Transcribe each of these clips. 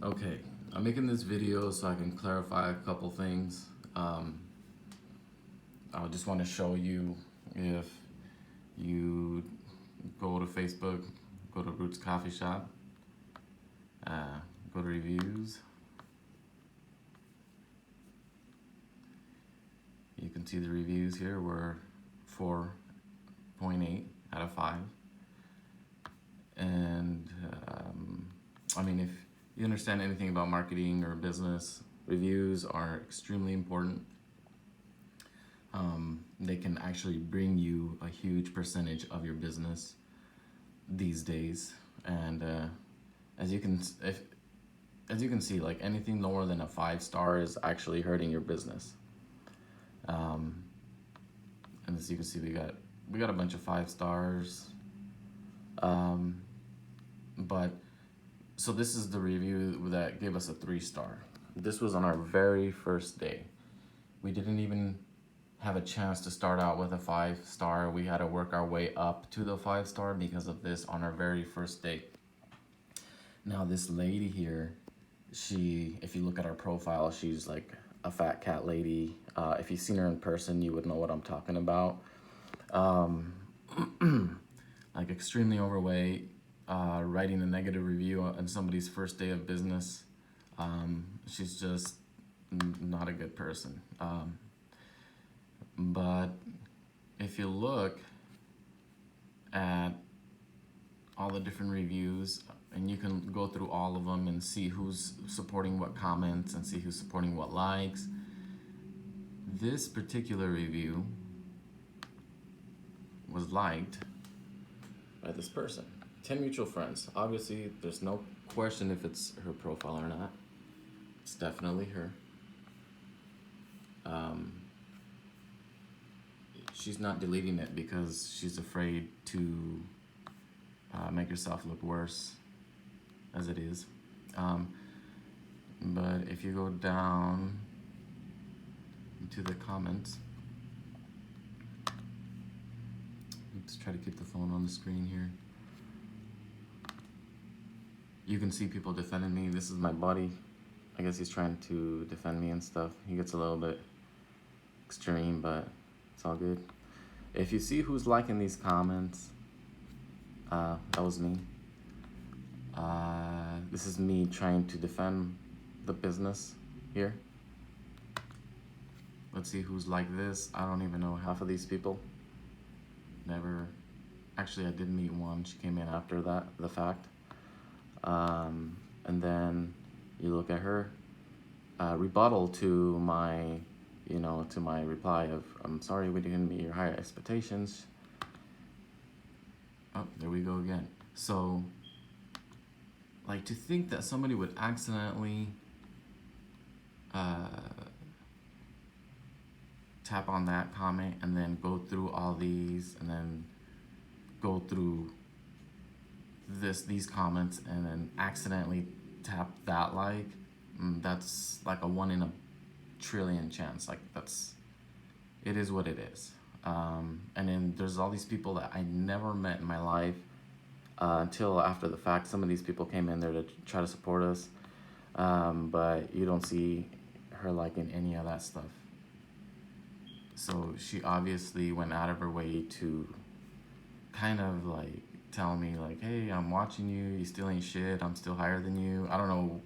Okay, I'm making this video so I can clarify a couple things. I just want to show you if you go to Facebook, go to Roots Coffee Shop, go to reviews. You can see the reviews here were 4.8 out of 5. And I mean, if you understand anything about marketing or business, reviews are extremely important. They can actually bring you a huge percentage of your business these days. And as you can, as you can see, like anything lower than a 5-star is actually hurting your business. And as you can see, we got a bunch of 5 stars. But so this is the review that gave us a 3-star. This was on our very first day. We didn't even have a chance to start out with a 5-star. We had to work our way up to the 5-star because of this on our very first day. Now this lady here, if you look at her profile, she's like a fat cat lady. If you've seen her in person, you would know what I'm talking about. Like extremely overweight, writing a negative review on somebody's first day of business. She's just not a good person. But if you look at all the different reviews, and you can go through all of them and see who's supporting what comments and see who's supporting what likes. This particular review was liked by this person. 10 mutual friends. Obviously, there's no question if it's her profile or not. It's definitely her. She's not deleting it because she's afraid to make herself look worse as it is. But if you go down to the comments, let's try to keep the phone on the screen here. You can see people defending me. This is my buddy. I guess he's trying to defend me and stuff. He gets a little bit extreme, but it's all good. If you see who's liking these comments, that was me. This is me trying to defend the business here. Let's see who's like this. I don't even know half of these people. Never. Actually, I did meet one. She came in after the fact. And then you look at her rebuttal to my, to my reply of, I'm sorry we didn't meet your higher expectations. Oh, there we go again. So, like, to think that somebody would accidentally tap on that comment and then go through all these and then go through these comments and then accidentally tap that that's like a 1 in a trillion chance. Like it is what it is. And then there's all these people that I never met in my life until after the fact. Some of these people came in there to try to support us, but you don't see her liking any of that stuff. So she obviously went out of her way to kind of like tell me like, hey, I'm watching you, you still ain't shit, I'm still higher than you. I don't know.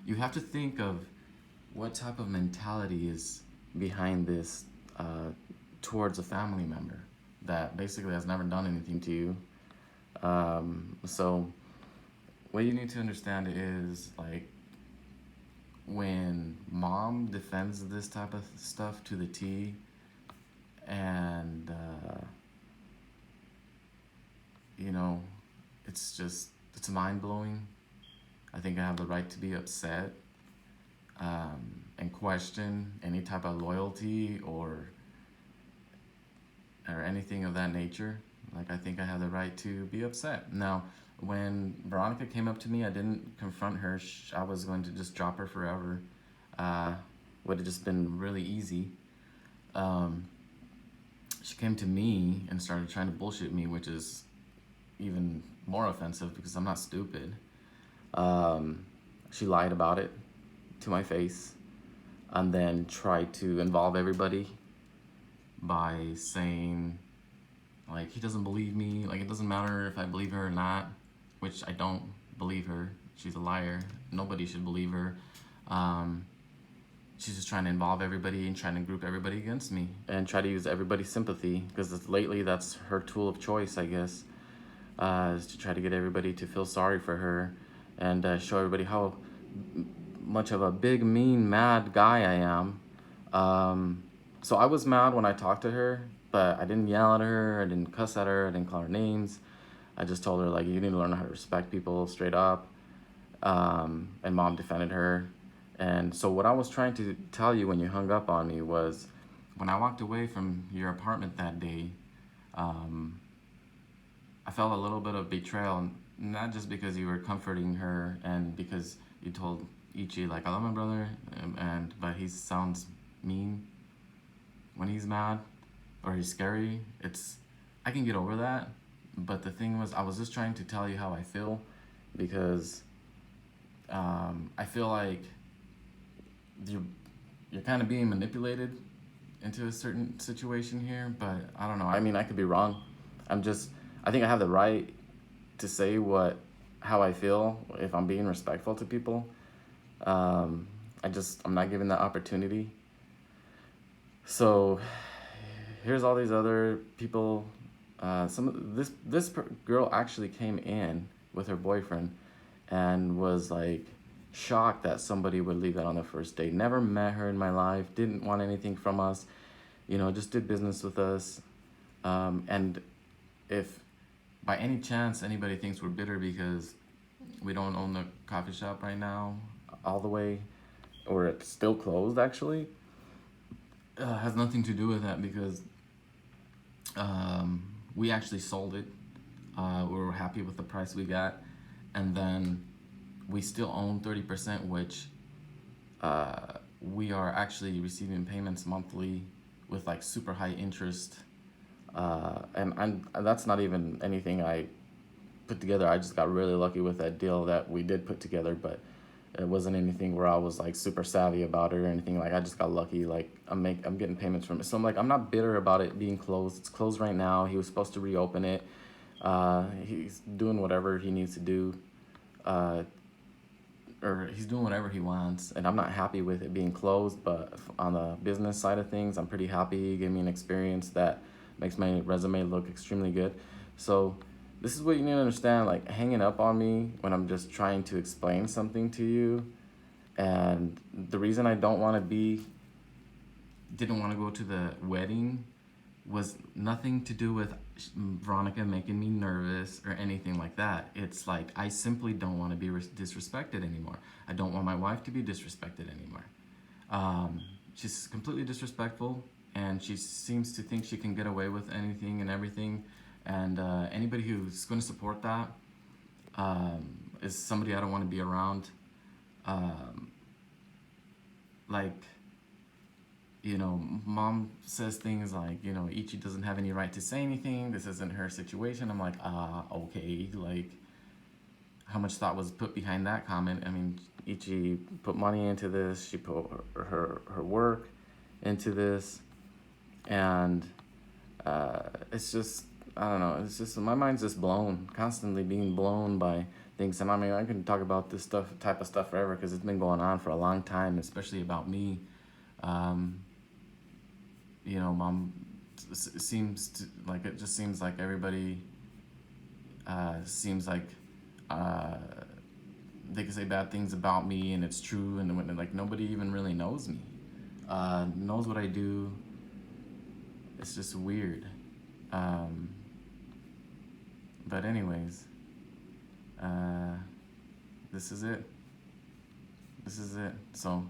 You have to think of what type of mentality is behind this towards a family member that basically has never done anything to you. So what you need to understand is, like, when mom defends this type of stuff to the T, and it's mind-blowing. I think I have the right to be upset and question any type of loyalty or anything of that nature. Like, I think I have the right to be upset. Now, when Veronica came up to me, I didn't confront her. I was going to just drop her forever. Would have just been really easy. She came to me and started trying to bullshit me, which is even more offensive because I'm not stupid. she lied about it to my face, and then tried to involve everybody by saying, like, he doesn't believe me, like, it doesn't matter if I believe her or not, which I don't believe her. She's a liar. Nobody should believe her. She's just trying to involve everybody and trying to group everybody against me and try to use everybody's sympathy, because lately that's her tool of choice, I guess, is to try to get everybody to feel sorry for her and show everybody how much of a big, mean, mad guy I am. So I was mad when I talked to her, but I didn't yell at her, I didn't cuss at her, I didn't call her names. I just told her, like, you need to learn how to respect people straight up. And Mom defended her. And so what I was trying to tell you when you hung up on me was, when I walked away from your apartment that day, I felt a little bit of betrayal, not just because you were comforting her and because you told Ichi, like, I love my brother, but he sounds mean when he's mad or he's scary. I can get over that, but the thing was, I was just trying to tell you how I feel, because I feel like you're kind of being manipulated into a certain situation here, but I don't know. I mean, I could be wrong. I think I have the right to say how I feel if I'm being respectful to people. I'm not given that opportunity. So here's all these other people. This girl actually came in with her boyfriend and was like shocked that somebody would leave that on the first date. Never met her in my life, didn't want anything from us, just did business with us. And if by any chance anybody thinks we're bitter because we don't own the coffee shop right now all the way, or it's still closed actually, has nothing to do with that, because we actually sold it. We were happy with the price we got, and then we still own 30%, which we are actually receiving payments monthly with like super high interest. And that's not even anything I put together. I just got really lucky with that deal that we did put together, but it wasn't anything where I was like super savvy about it or anything. Like, I just got lucky. Like, I'm getting payments from it. So I'm not bitter about it being closed. It's closed right now. He was supposed to reopen it. He's doing whatever he needs to do. Or he's doing whatever he wants, and I'm not happy with it being closed, but on the business side of things, I'm pretty happy. He gave me an experience that makes my resume look extremely good. So this is what you need to understand, like, hanging up on me when I'm just trying to explain something to you. And the reason I didn't want to go to the wedding was nothing to do with Veronica making me nervous or anything like that. It's like, I simply don't want to be disrespected anymore. I don't want my wife to be disrespected anymore. She's completely disrespectful, and she seems to think she can get away with anything and everything. And anybody who's going to support that is somebody I don't want to be around. Mom says things like, Ichi doesn't have any right to say anything. This isn't her situation. I'm like, okay. Like, how much thought was put behind that comment? I mean, Ichi put money into this. She put her work into this. And it's just, I don't know. It's just, my mind's just blown, constantly being blown by things. And I mean, I can talk about this type of stuff forever, because it's been going on for a long time, especially about me. Mom seems to, like, it just seems like everybody seems like they can say bad things about me, and it's true, and like, nobody even really knows me, knows what I do. It's just weird. But anyways, this is it. So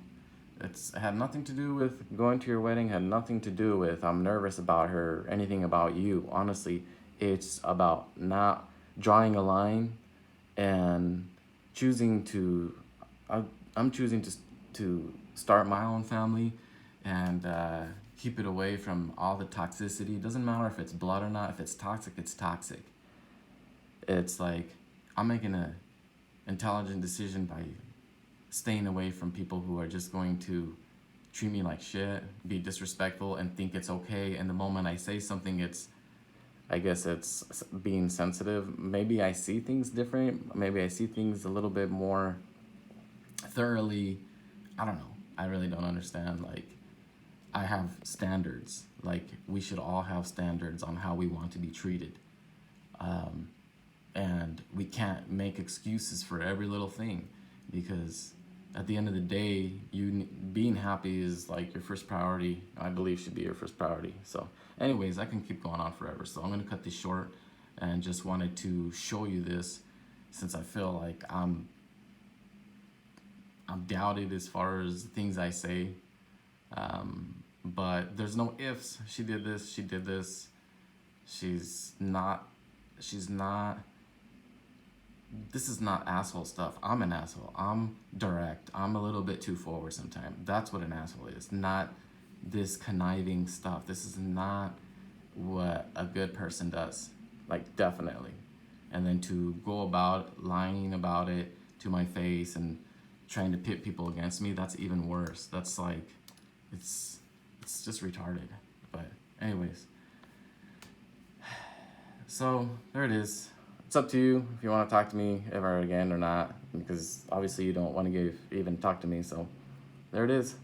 it had nothing to do with going to your wedding, had nothing to do with I'm nervous about her, anything about you. Honestly, it's about not drawing a line and choosing to, I'm choosing to start my own family and keep it away from all the toxicity. It doesn't matter if it's blood or not. If it's toxic, it's toxic. It's like, I'm making an intelligent decision by staying away from people who are just going to treat me like shit, be disrespectful, and think it's okay. And the moment I say something, I guess it's being sensitive. Maybe I see things different. Maybe I see things a little bit more thoroughly. I don't know. I really don't understand. Like, I have standards. Like, we should all have standards on how we want to be treated. And we can't make excuses for every little thing, because at the end of the day, being happy is like your first priority. I believe should be your first priority. So anyways, I can keep going on forever, so I'm gonna cut this short, and just wanted to show you this, since I feel like I'm doubted as far as things I say. But there's no ifs. She did this, she did this. She's not, this is not asshole stuff. I'm an asshole. I'm direct. I'm a little bit too forward sometimes. That's what an asshole is. Not this conniving stuff. This is not what a good person does. Like, definitely. And then to go about lying about it to my face and trying to pit people against me, that's even worse. That's like, it's just retarded. But anyways, so there it is. It's up to you if you want to talk to me ever again or not, because obviously you don't want to even talk to me. So there it is.